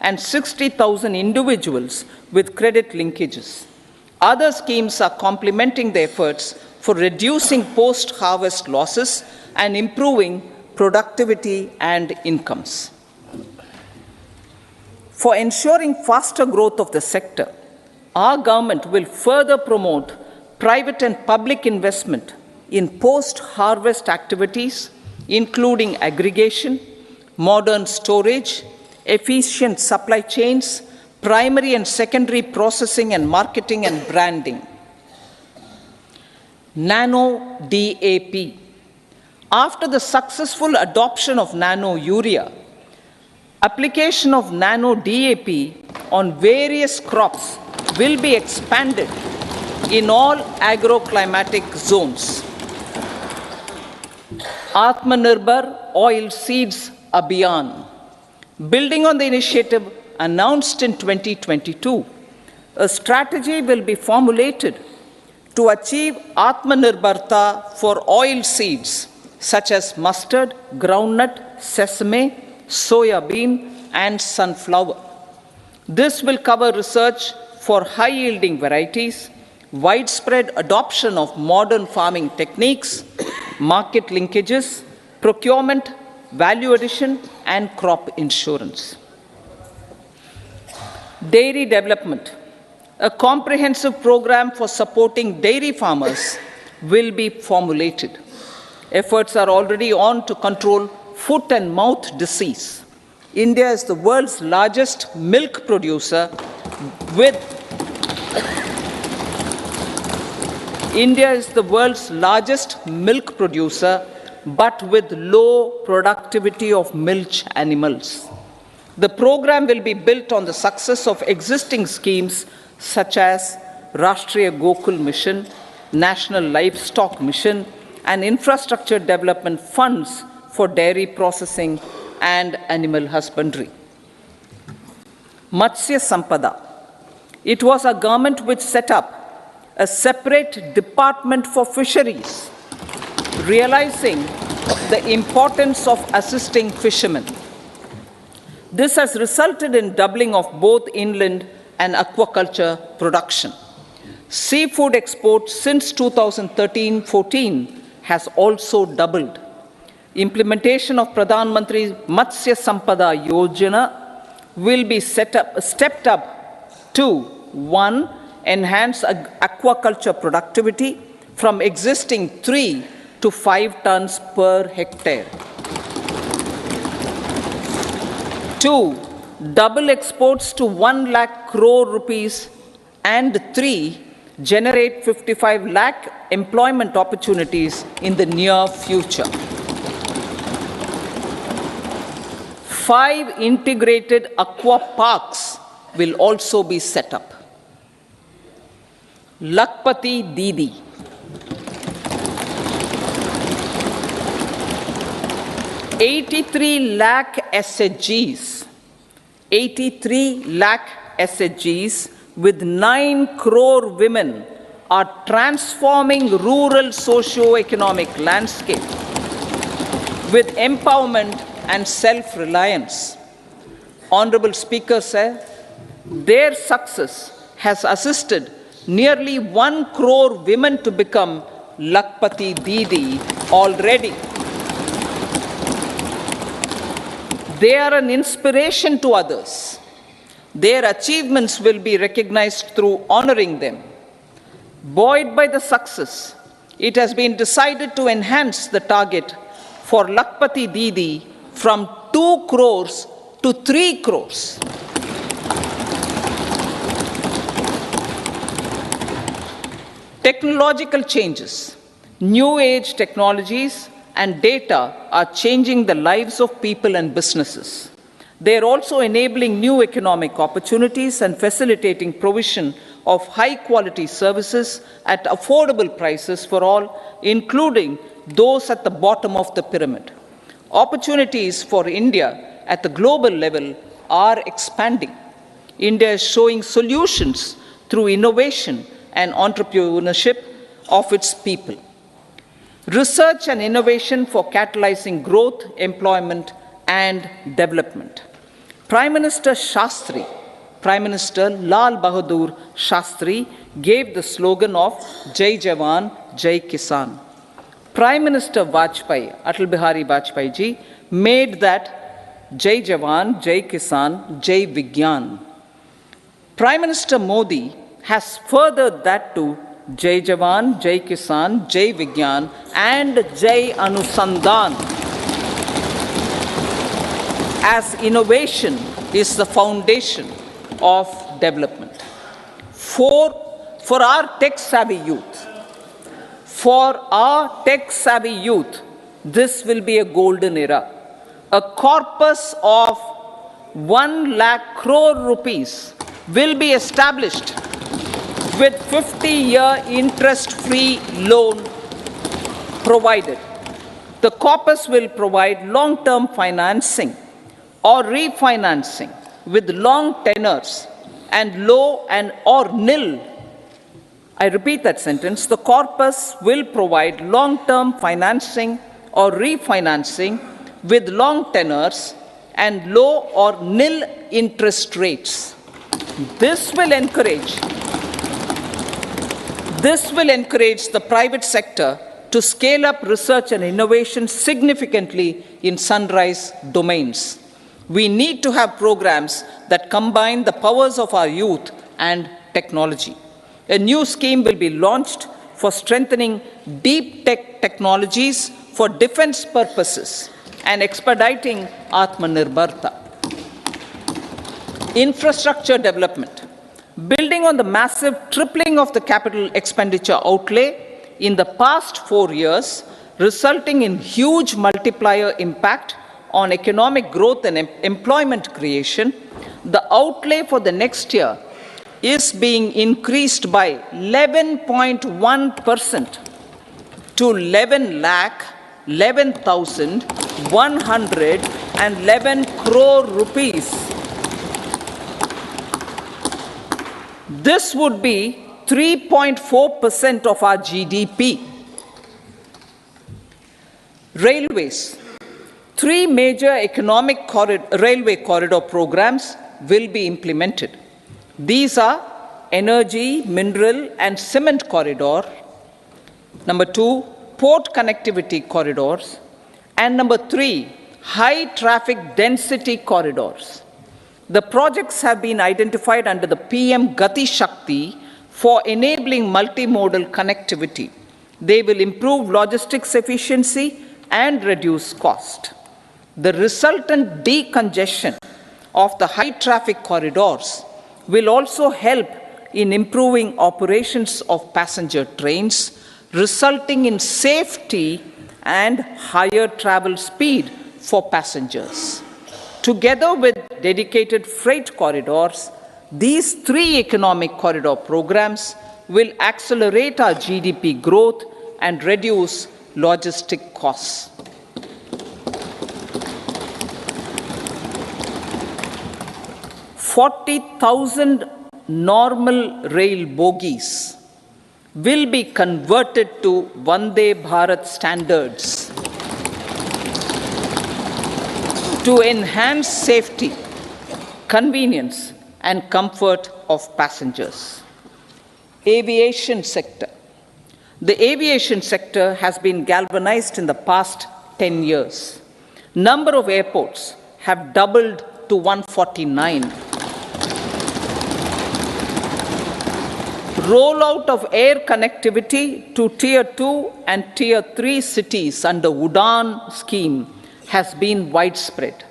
and 60,000 individuals with credit linkages. Other schemes are complementing the efforts for reducing post-harvest losses and improving productivity and incomes. For ensuring faster growth of the sector, our government will further promote private and public investment in post-harvest activities, including aggregation, modern storage, efficient supply chains, primary and secondary processing and marketing and branding. Nano DAP. After the successful adoption of nano urea, application of nano DAP on various crops will be expanded in all agroclimatic zones. Atmanirbhar Oil Seeds Abhiyan. Building on the initiative announced in 2022, a strategy will be formulated to achieve Atmanirbharta for oil seeds such as mustard, groundnut, sesame, soya bean, and sunflower. This will cover research for high-yielding varieties, widespread adoption of modern farming techniques, market linkages, procurement, value addition, and crop insurance. Dairy development. A comprehensive program for supporting dairy farmers will be formulated. Efforts are already on to control foot and mouth disease. India is the world's largest milk producer with but with low productivity of milch animals. The program will be built on the success of existing schemes such as Rashtriya Gokul Mission, National Livestock Mission, and infrastructure development funds for dairy processing and animal husbandry. Matsya Sampada. It was our government which set up a separate department for fisheries, realizing the importance of assisting fishermen. This has resulted in doubling of both inland and aquaculture production. Seafood exports since 2013-14 has also doubled. Implementation of Pradhan Mantri Matsya Sampada Yojana will be stepped up to 1. Enhance aquaculture productivity from existing 3 to 5 tons per hectare. 2. Double exports to 1 lakh crore rupees, and 3. Generate 55 lakh employment opportunities in the near future. 5 integrated aqua parks will also be set up. Lakpati Didi. 83 lakh SHGs. 83 lakh SHGs with 9 crore women are transforming rural socio-economic landscape with empowerment and self-reliance. Honorable Speaker said, their success has assisted nearly 1 crore women to become Lakpati Didi already. They are an inspiration to others. Their achievements will be recognized through honoring them. Buoyed by the success, it has been decided to enhance the target for Lakpati Didi from 2 crores to 3 crores. Technological changes, new age technologies, and data are changing the lives of people and businesses. They are also enabling new economic opportunities and facilitating provision of high-quality services at affordable prices for all, including those at the bottom of the pyramid. Opportunities for India at the global level are expanding. India is showing solutions through innovation and entrepreneurship of its people. Research and innovation for catalyzing growth, employment, and development. Prime Minister Shastri, Prime Minister Lal Bahadur Shastri gave the slogan of Jai Jawan, Jai Kisan. Prime Minister Vajpayee, Atal Bihari Vajpayee ji, made that Jai Jawan, Jai Kisan, Jai Vigyan. Prime Minister Modi has furthered that to Jai Jawan, Jai Kisan, Jai Vigyan and Jai Anusandhan, as innovation is the foundation of development. For our tech-savvy youth, this will be a golden era. A corpus of 1 lakh crore rupees will be established with 50-year interest-free loan provided. The corpus will provide long-term financing or refinancing with long tenors and low and or nil. I repeat that sentence. The corpus will provide long-term financing or refinancing with long tenors and low or nil interest rates. This will encourage the private sector to scale up research and innovation significantly in sunrise domains. We need to have programs that combine the powers of our youth and technology. A new scheme will be launched for strengthening deep tech technologies for defense purposes and expediting Atmanirbharta. Infrastructure development. Building on the massive tripling of the capital expenditure outlay in the past 4 years, resulting in huge multiplier impact on economic growth and employment creation, the outlay for the next year is being increased by 11.1% to 11,111 crore rupees. This would be 3.4% of our GDP. Railways. 3 major economic railway corridor programs will be implemented. These are Energy, Mineral and Cement Corridor. Number 2, Port Connectivity Corridors. And number 3, High Traffic Density Corridors. The projects have been identified under the PM Gati Shakti for enabling multimodal connectivity. They will improve logistics efficiency and reduce cost. The resultant decongestion of the high traffic corridors will also help in improving operations of passenger trains, resulting in safety and higher travel speed for passengers. Together with dedicated freight corridors, these 3 economic corridor programs will accelerate our GDP growth and reduce logistic costs. 40,000 normal rail bogies will be converted to Vande Bharat standards to enhance safety, convenience, and comfort of passengers. Aviation sector. The aviation sector has been galvanized in the past 10 years. Number of airports have doubled to 149. Rollout of air connectivity to Tier 2 and Tier 3 cities under UDAN scheme has been widespread.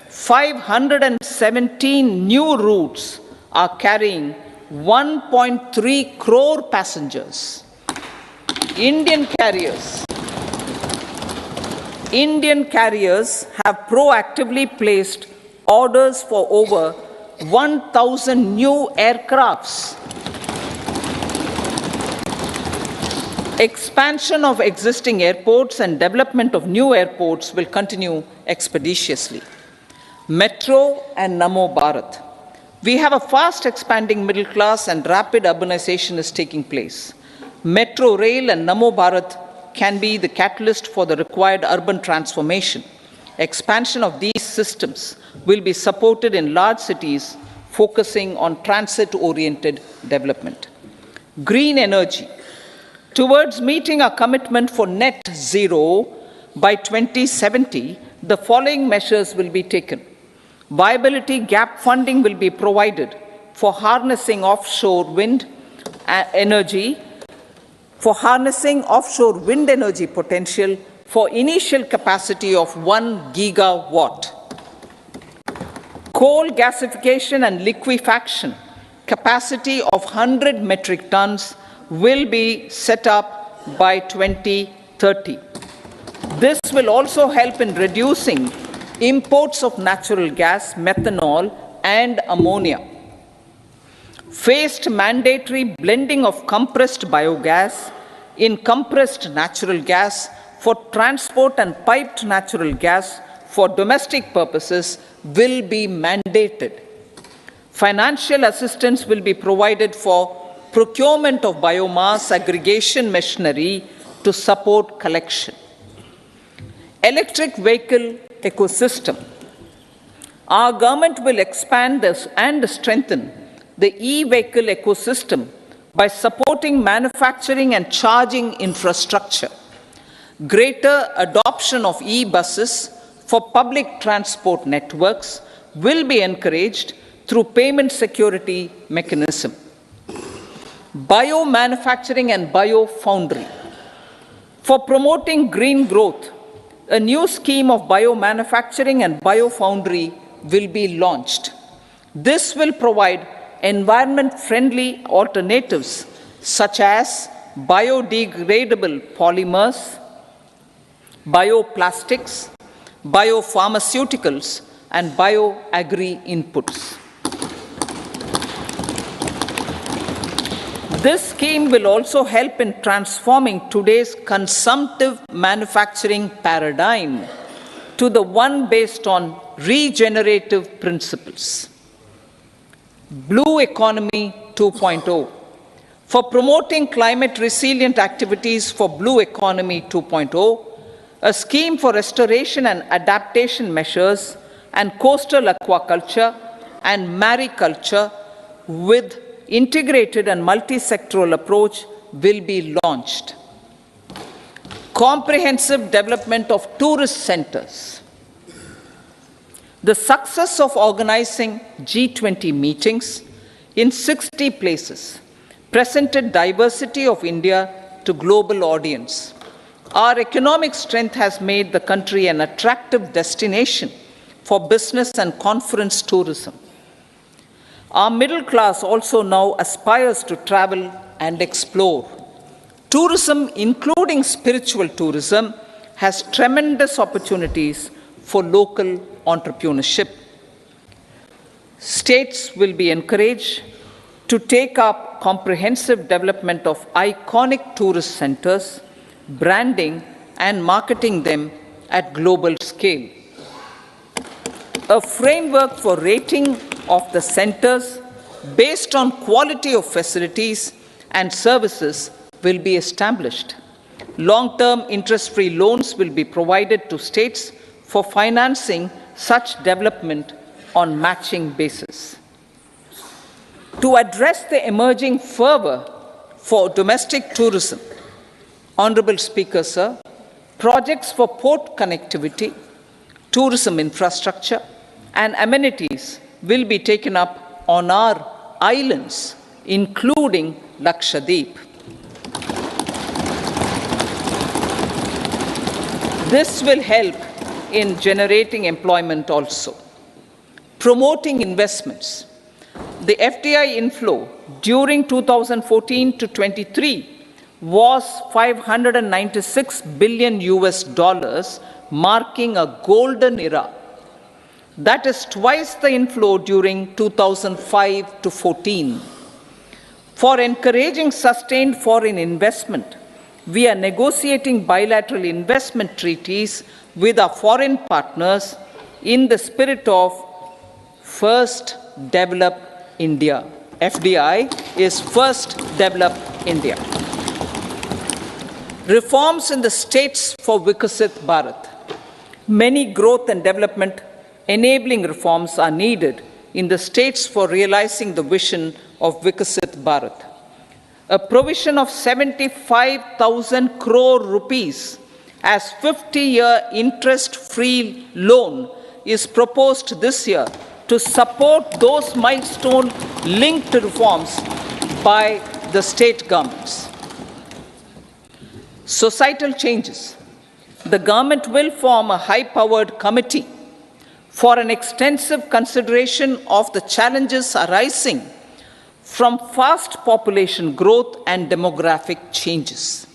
517 new routes are carrying 1.3 crore passengers. Indian carriers have proactively placed orders for over 1,000 new aircrafts. Expansion of existing airports and development of new airports will continue expeditiously. Metro and Namo Bharat. We have a fast expanding middle class and rapid urbanization is taking place. Metro rail and Namo Bharat can be the catalyst for the required urban transformation. Expansion of these systems will be supported in large cities, focusing on transit-oriented development. Green energy. Towards meeting our commitment for net zero by 2070, the following measures will be taken. Viability gap funding will be provided for harnessing offshore wind energy, potential for initial capacity of 1 gigawatt. Coal gasification and liquefaction capacity of 100 metric tons will be set up by 2030. This will also help in reducing imports of natural gas, methanol, and ammonia. Phased mandatory blending of compressed biogas in compressed natural gas for transport and piped natural gas for domestic purposes will be mandated. Financial assistance will be provided for procurement of biomass aggregation machinery to support collection. Electric vehicle ecosystem. Our government will expand this and strengthen the e-vehicle ecosystem by supporting manufacturing and charging infrastructure. Greater adoption of e-buses for public transport networks will be encouraged through payment security mechanism. Biomanufacturing and biofoundry. For promoting green growth, a new scheme of biomanufacturing and biofoundry will be launched. This will provide environment-friendly alternatives such as biodegradable polymers, bioplastics, biopharmaceuticals, and bioagri inputs. This scheme will also help in transforming today's consumptive manufacturing paradigm to the one based on regenerative principles. Blue Economy 2.0. For promoting climate resilient activities for Blue Economy 2.0, a scheme for restoration and adaptation measures and coastal aquaculture and mariculture with integrated and multi-sectoral approach will be launched. Comprehensive development of tourist centers. The success of organizing G20 meetings in 60 places presented diversity of India to global audience. Our economic strength has made the country an attractive destination for business and conference tourism. Our middle class also now aspires to travel and explore. Tourism, including spiritual tourism, has tremendous opportunities for local entrepreneurship. States will be encouraged to take up comprehensive development of iconic tourist centers, branding and marketing them at global scale. A framework for rating of the centers based on quality of facilities and services will be established. Long-term interest-free loans will be provided to states for financing such development on matching basis. To address the emerging fervor for domestic tourism, Honorable Speaker, sir, projects for port connectivity, tourism infrastructure, and amenities will be taken up on our islands, including Lakshadweep. This will help in generating employment also. Promoting investments. The FDI inflow during 2014 to 23 was $596 billion, marking a golden era. That is twice the inflow during 2005 to 14. For encouraging sustained foreign investment, we are negotiating bilateral investment treaties with our foreign partners in the spirit of First Develop India. FDI is First Develop India. Reforms in the states for Viksit Bharat. Many growth and development enabling reforms are needed in the states for realizing the vision of Vikasit Bharat. A provision of 75,000 crore rupees as 50-year interest-free loan is proposed this year to support those milestone-linked reforms by the state governments. Societal changes. The government will form a high-powered committee for an extensive consideration of the challenges arising from fast population growth and demographic changes.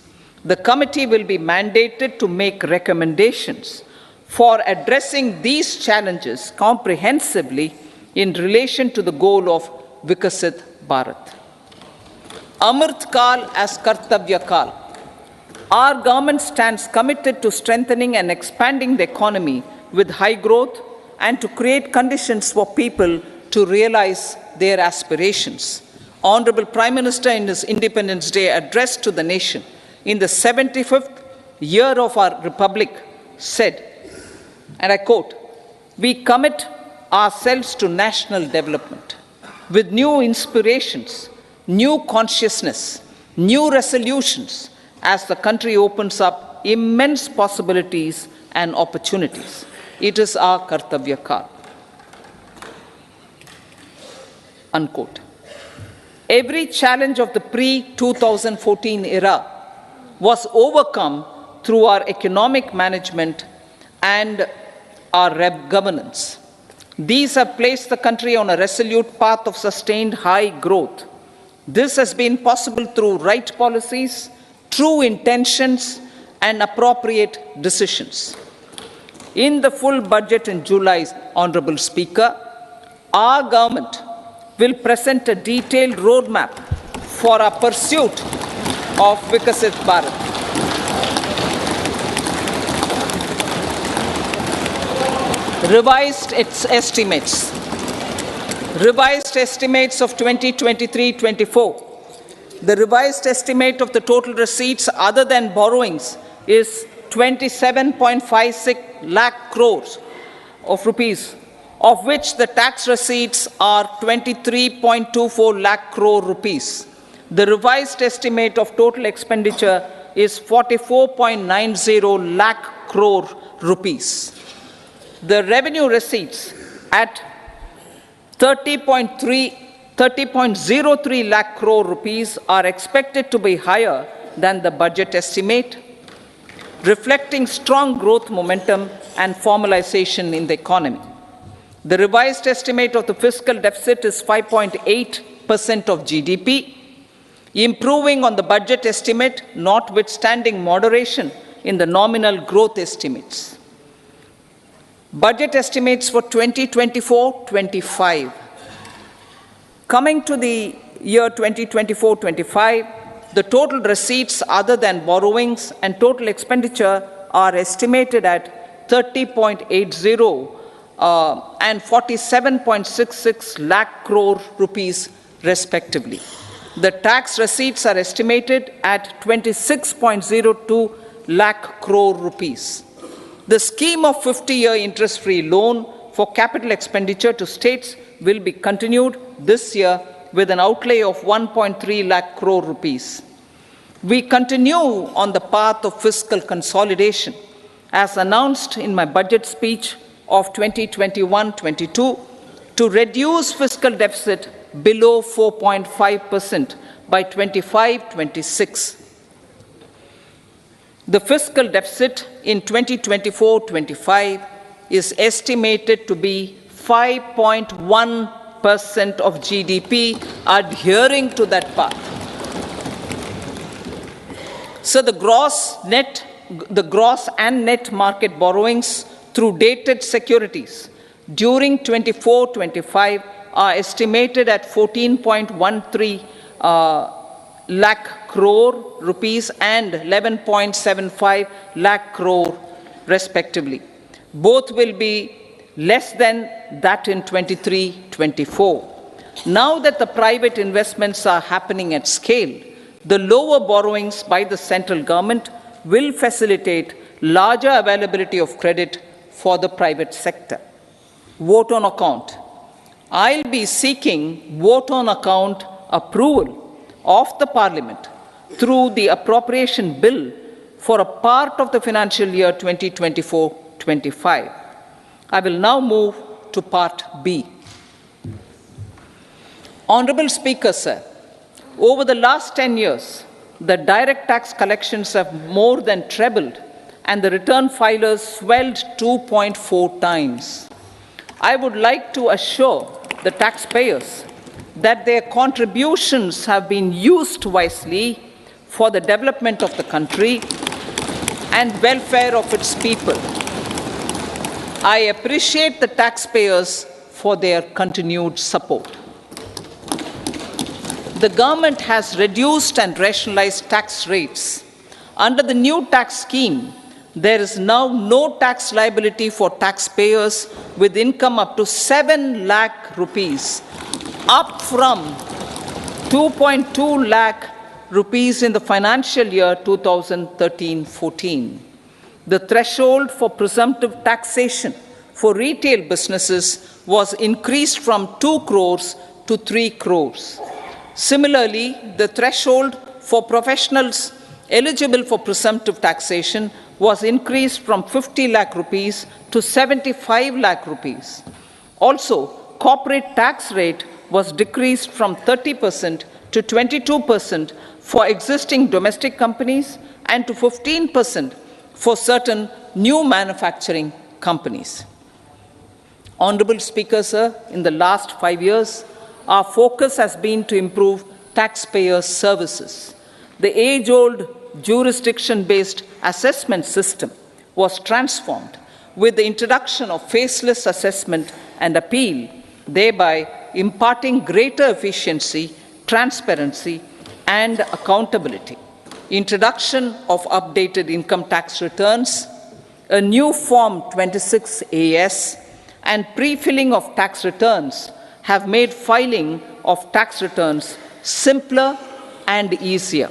The committee will be mandated to make recommendations for addressing these challenges comprehensively in relation to the goal of Vikasit Bharat. Amrit Kal as Kartavya Kal. Our government stands committed to strengthening and expanding the economy with high growth and to create conditions for people to realize their aspirations. Honorable Prime Minister, in his Independence Day address to the nation in the 75th year of our Republic, said, and I quote, "We commit ourselves to national development with new inspirations, new consciousness, new resolutions as the country opens up immense possibilities and opportunities. It is our Kartavya Kal." Unquote. Every challenge of the pre-2014 era was overcome through our economic management and our governance. These have placed the country on a resolute path of sustained high growth. This has been possible through right policies, true intentions, and appropriate decisions. In the full budget in July, Honorable Speaker, our government will present a detailed roadmap for our pursuit of Vikasit Bharat. Revised estimates of 2023-24. The revised estimate of the total receipts other than borrowings is 27.56 lakh crores of rupees, of which the tax receipts are 23.24 lakh crore rupees. The revised estimate of total expenditure is 44.90 lakh crore rupees. The revenue receipts at 30.03 lakh crore rupees are expected to be higher than the budget estimate, reflecting strong growth momentum and formalization in the economy. The revised estimate of the fiscal deficit is 5.8% of GDP, improving on the budget estimate, notwithstanding moderation in the nominal growth estimates. Budget estimates for 2024-25. Coming to the year 2024-25, the total receipts other than borrowings and total expenditure are estimated at 30.80 and 47.66 lakh crore rupees respectively. The tax receipts are estimated at 26.02 lakh crore rupees. The scheme of 50-year interest-free loan for capital expenditure to states will be continued this year with an outlay of 1.3 lakh crore rupees. We continue on the path of fiscal consolidation, as announced in my budget speech of 2021-22, to reduce fiscal deficit below 4.5% by 25-26. The fiscal deficit in 2024-25 is estimated to be 5.1% of GDP, adhering to that path. So the gross and net market borrowings through dated securities during 24-25 are estimated at 14.13 lakh crore rupees and 11.75 lakh crore respectively. Both will be less than that in 23-24. Now that the private investments are happening at scale, the lower borrowings by the central government will facilitate larger availability of credit for the private sector. Vote on account. I'll be seeking vote on account approval of the Parliament through the appropriation bill for a part of the financial year 2024-25. I will now move to Part B. Honourable Speaker, sir, over the last 10 years, the direct tax collections have more than trebled and the return filers swelled 2.4 times. I would like to assure the taxpayers that their contributions have been used wisely for the development of the country and welfare of its people. I appreciate the taxpayers for their continued support. The government has reduced and rationalized tax rates. Under the new tax scheme, there is now no tax liability for taxpayers with income up to 7 lakh rupees, up from 2.2 lakh rupees in the financial year 2013-14. The threshold for presumptive taxation for retail businesses was increased from 2 crores to 3 crores. Similarly, the threshold for professionals eligible for presumptive taxation was increased from 50 lakh rupees to 75 lakh rupees. Also, corporate tax rate was decreased from 30% to 22% for existing domestic companies and to 15% for certain new manufacturing companies. Honourable Speaker, sir, in the last 5 years, our focus has been to improve taxpayer services. The age-old jurisdiction-based assessment system was transformed with the introduction of faceless assessment and appeal, thereby imparting greater efficiency, transparency, and accountability. Introduction of updated income tax returns, a new Form 26AS, and pre-filling of tax returns have made filing of tax returns simpler and easier.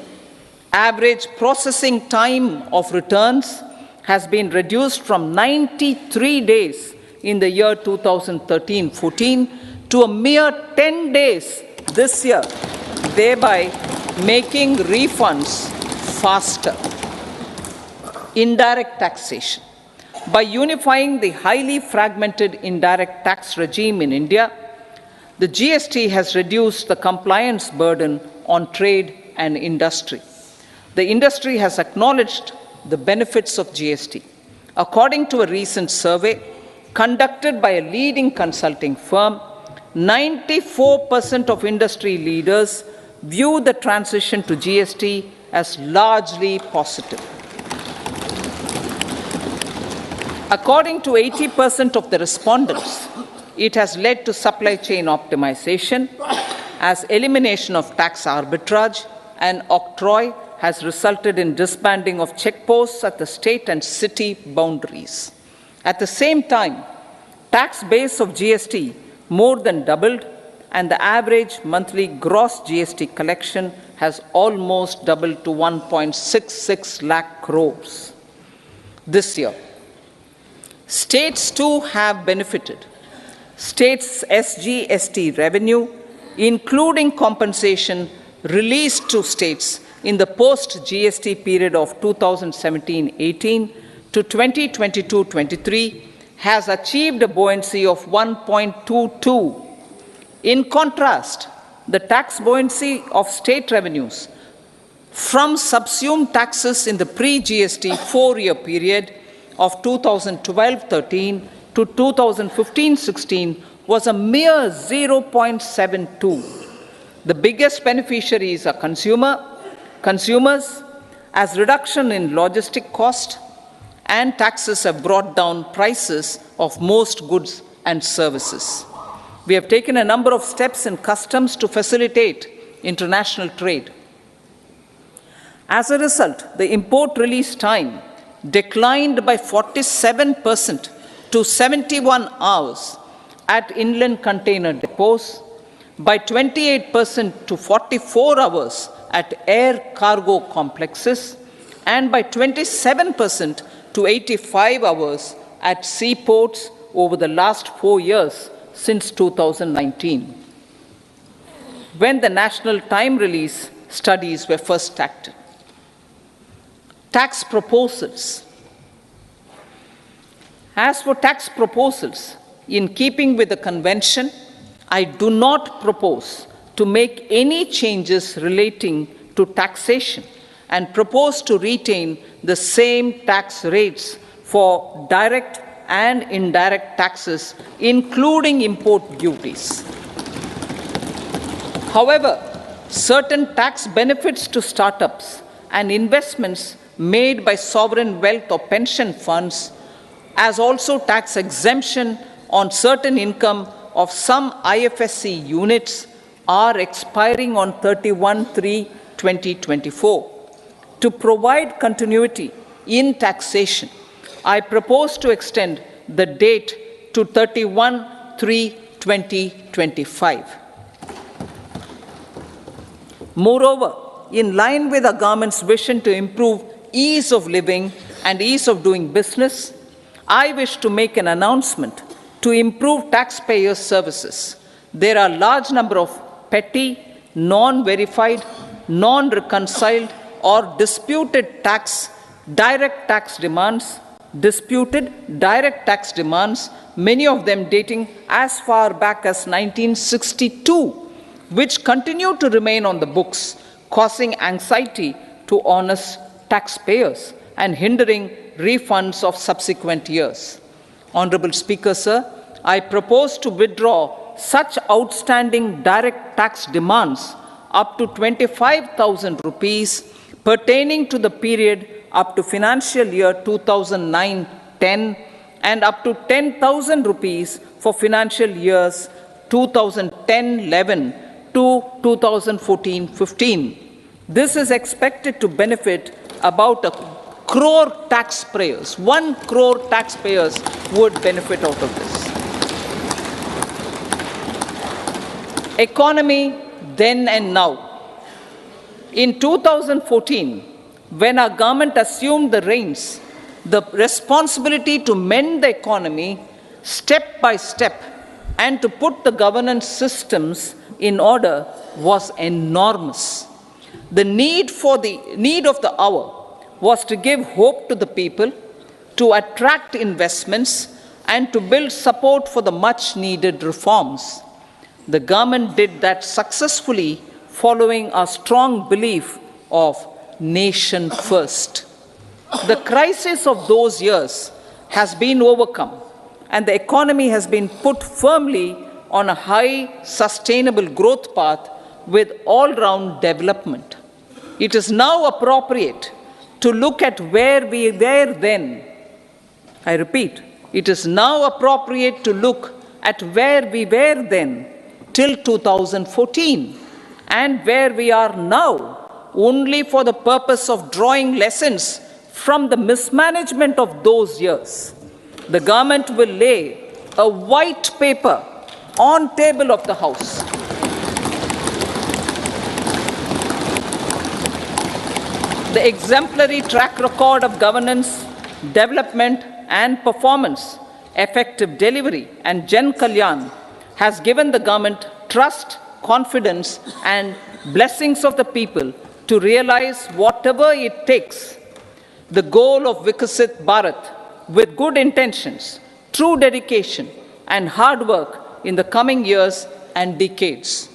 Average processing time of returns has been reduced from 93 days in the year 2013-14 to a mere 10 days this year, thereby making refunds faster. Indirect taxation. By unifying the highly fragmented indirect tax regime in India, the GST has reduced the compliance burden on trade and industry. The industry has acknowledged the benefits of GST. According to a recent survey conducted by a leading consulting firm, 94% of industry leaders view the transition to GST as largely positive. According to 80% of the respondents, it has led to supply chain optimization, as elimination of tax arbitrage and octroi has resulted in disbanding of checkposts at the state and city boundaries. At the same time, tax base of GST more than doubled, and the average monthly gross GST collection has almost doubled to 1.66 lakh crores this year. States too have benefited. States' SGST revenue, including compensation released to states in the post-GST period of 2017-18 to 2022-23, has achieved a buoyancy of 1.22. In contrast, the tax buoyancy of state revenues from subsumed taxes in the pre-GST 4-year period of 2012-13 to 2015-16 was a mere 0.72. The biggest beneficiaries are consumers, as reduction in logistic cost and taxes have brought down prices of most goods and services. We have taken a number of steps in customs to facilitate international trade. As a result, the import release time declined by 47% to 71 hours at inland container depots, by 28% to 44 hours at air cargo complexes, and by 27% to 85 hours at seaports over the last 4 years since 2019, when the national time release studies were first started. Tax proposals. As for tax proposals, in keeping with the convention, I do not propose to make any changes relating to taxation and propose to retain the same tax rates for direct and indirect taxes, including import duties. However, certain tax benefits to startups and investments made by sovereign wealth or pension funds, as also tax exemption on certain income of some IFSC units, are expiring on 31/3/2024. To provide continuity in taxation, I propose to extend the date to 31/3/2025. Moreover, in line with our government's vision to improve ease of living and ease of doing business, I wish to make an announcement to improve taxpayers' services. There are a large number of petty, non-verified, non-reconciled, or disputed direct tax demands, many of them dating as far back as 1962, which continue to remain on the books, causing anxiety to honest taxpayers and hindering refunds of subsequent years. Honorable Speaker, sir, I propose to withdraw such outstanding direct tax demands up to 25,000 rupees pertaining to the period up to financial year 2009-10 and up to 10,000 rupees for financial years 2010-11 to 2014-15. This is expected to benefit about 1 crore taxpayers. 1 crore taxpayers would benefit out of this. Economy then and now. In 2014, when our government assumed the reins, the responsibility to mend the economy step by step and to put the governance systems in order was enormous. The need of the hour was to give hope to the people, to attract investments, and to build support for the much-needed reforms. The government did that successfully, following a strong belief of nation first. The crisis of those years has been overcome, and the economy has been put firmly on a high, sustainable growth path with all-round development. It is now appropriate to look at where we were then. I repeat, it is now appropriate to look at where we were then till 2014 and where we are now, only for the purpose of drawing lessons from the mismanagement of those years. The government will lay a white paper on table of the House. The exemplary track record of governance, development and performance, effective delivery and Jan Kalyan has given the government trust, confidence and blessings of the people to realize whatever it takes, the goal of Vikasit Bharat, with good intentions, true dedication and hard work in the coming years and decades.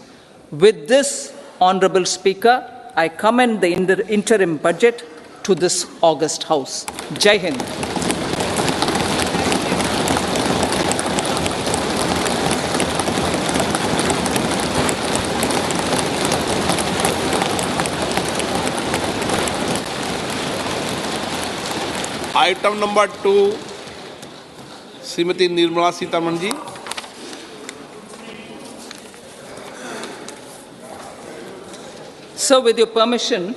With this, Honorable Speaker, I commend the interim budget to this august House. Jai Hind. Item number 2, Srimati Nirmala Sitharaman ji. So, with your permission,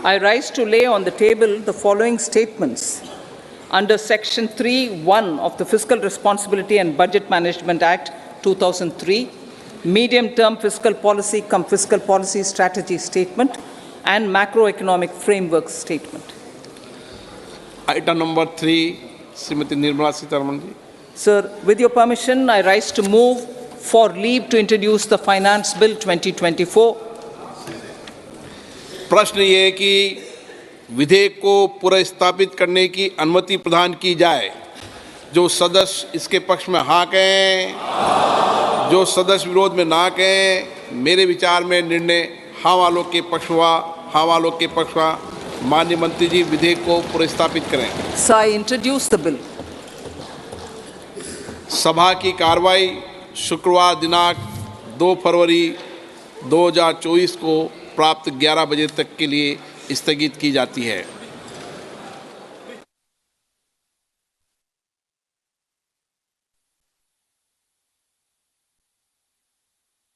I rise to lay on the table the following statements under Section 3(1) of the Fiscal Responsibility and Budget Management Act 2003, Medium-Term Fiscal Policy cum Fiscal Policy Strategy Statement and Macroeconomic Framework Statement. Item number 3, Shrimati Nirmala Sitharaman ji. Sir, with your permission, I rise to move for leave to introduce the Finance Bill 2024. प्रश्न ये है कि विधेयक को पुनर्स्थापित करने की अनुमति प्रदान की जाए। जो सदस्य इसके पक्ष में हाँ कहें, जो सदस्य विरोध में ना कहें। मेरे विचार में निर्णय हाँ वालों के पक्ष हुआ। हाँ वालों के पक्ष हुआ। माननीय मंत्री जी विधेयक को पुनर्स्थापित करें। So I introduce the bill. सभा की कार्रवाई शुक्रवार दिनांक 2 फरवरी 2024 को प्राप्त 11 बजे तक के लिए स्थगित की जाती है।